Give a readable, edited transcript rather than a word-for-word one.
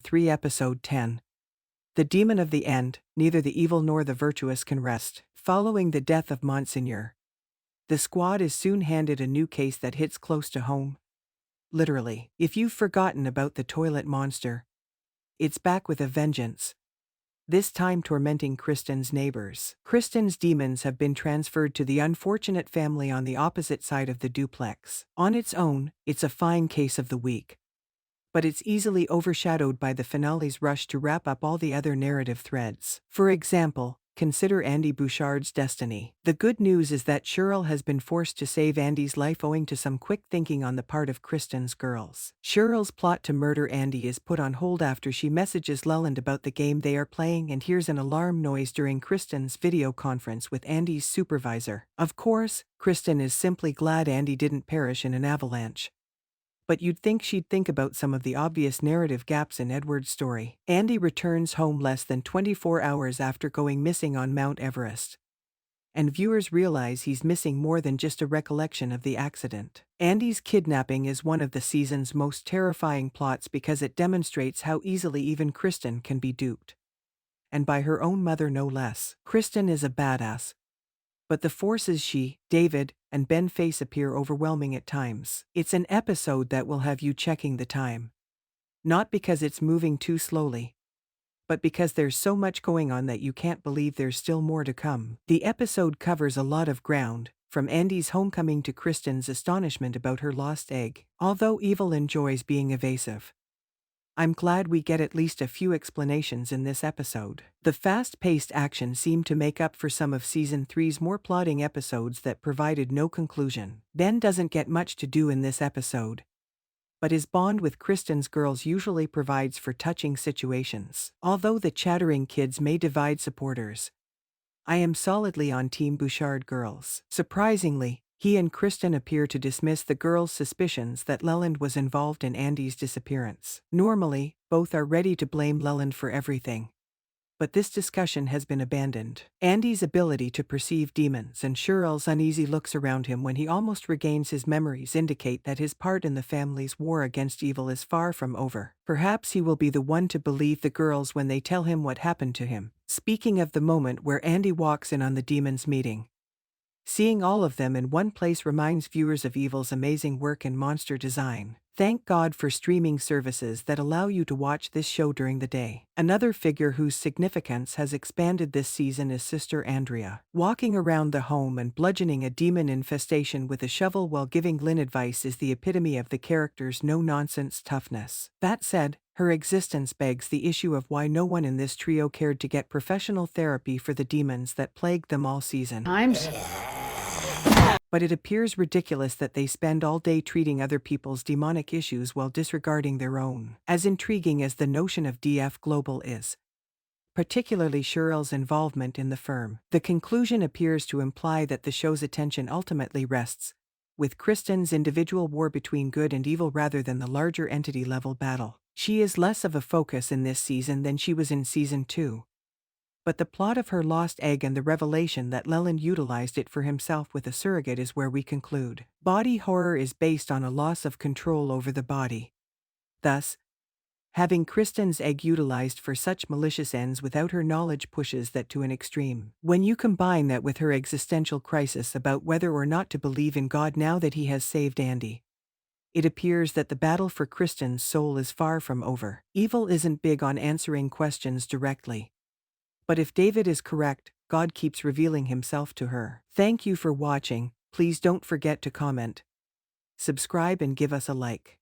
3 Episode 10. The Demon of the End, neither the evil nor the virtuous can rest. Following the death of Monsignor, the squad is soon handed a new case that hits close to home. Literally, if you've forgotten about the toilet monster, it's back with a vengeance. This time tormenting Kristen's neighbors. Kristen's demons have been transferred to the unfortunate family on the opposite side of the duplex. On its own, it's a fine case of the week. But it's easily overshadowed by the finale's rush to wrap up all the other narrative threads. For example, consider Andy Bouchard's destiny. The good news is that Cheryl has been forced to save Andy's life owing to some quick thinking on the part of Kristen's girls. Cheryl's plot to murder Andy is put on hold after she messages Leland about the game they are playing and hears an alarm noise during Kristen's video conference with Andy's supervisor. Of course, Kristen is simply glad Andy didn't perish in an avalanche. But you'd think she'd think about some of the obvious narrative gaps in Edward's story. Andy returns home less than 24 hours after going missing on Mount Everest. And viewers realize he's missing more than just a recollection of the accident. Andy's kidnapping is one of the season's most terrifying plots because it demonstrates how easily even Kristen can be duped. And by her own mother no less. Kristen is a badass. But the forces she, David, and Ben face appear overwhelming at times. It's an episode that will have you checking the time. Not because it's moving too slowly, but because there's so much going on that you can't believe there's still more to come. The episode covers a lot of ground, from Andy's homecoming to Kristen's astonishment about her lost egg. Although Evil enjoys being evasive, I'm glad we get at least a few explanations in this episode. The fast-paced action seemed to make up for some of Season 3's more plodding episodes that provided no conclusion. Ben doesn't get much to do in this episode, but his bond with Kristen's girls usually provides for touching situations. Although the chattering kids may divide supporters, I am solidly on Team Bouchard girls. Surprisingly, he and Kristen appear to dismiss the girls' suspicions that Leland was involved in Andy's disappearance. Normally, both are ready to blame Leland for everything. But this discussion has been abandoned. Andy's ability to perceive demons and Cheryl's uneasy looks around him when he almost regains his memories indicate that his part in the family's war against evil is far from over. Perhaps he will be the one to believe the girls when they tell him what happened to him. Speaking of the moment where Andy walks in on the demons' meeting, seeing all of them in one place reminds viewers of Evil's amazing work in monster design. Thank God for streaming services that allow you to watch this show during the day. Another figure whose significance has expanded this season is Sister Andrea. Walking around the home and bludgeoning a demon infestation with a shovel while giving Lynn advice is the epitome of the character's no-nonsense toughness. That said, her existence begs the issue of why no one in this trio cared to get professional therapy for the demons that plagued them all season. But it appears ridiculous that they spend all day treating other people's demonic issues while disregarding their own. As intriguing as the notion of DF Global is, particularly Cheryl's involvement in the firm, the conclusion appears to imply that the show's attention ultimately rests with Kristen's individual war between good and evil rather than the larger entity-level battle. She is less of a focus in this season than she was in Season 2. But the plot of her lost egg and the revelation that Leland utilized it for himself with a surrogate is where we conclude. Body horror is based on a loss of control over the body. Thus, having Kristen's egg utilized for such malicious ends without her knowledge pushes that to an extreme. When you combine that with her existential crisis about whether or not to believe in God now that he has saved Andy, it appears that the battle for Kristen's soul is far from over. Evil isn't big on answering questions directly. But if David is correct, God keeps revealing himself to her. Thank you for watching. Please don't forget to comment, subscribe and give us a like.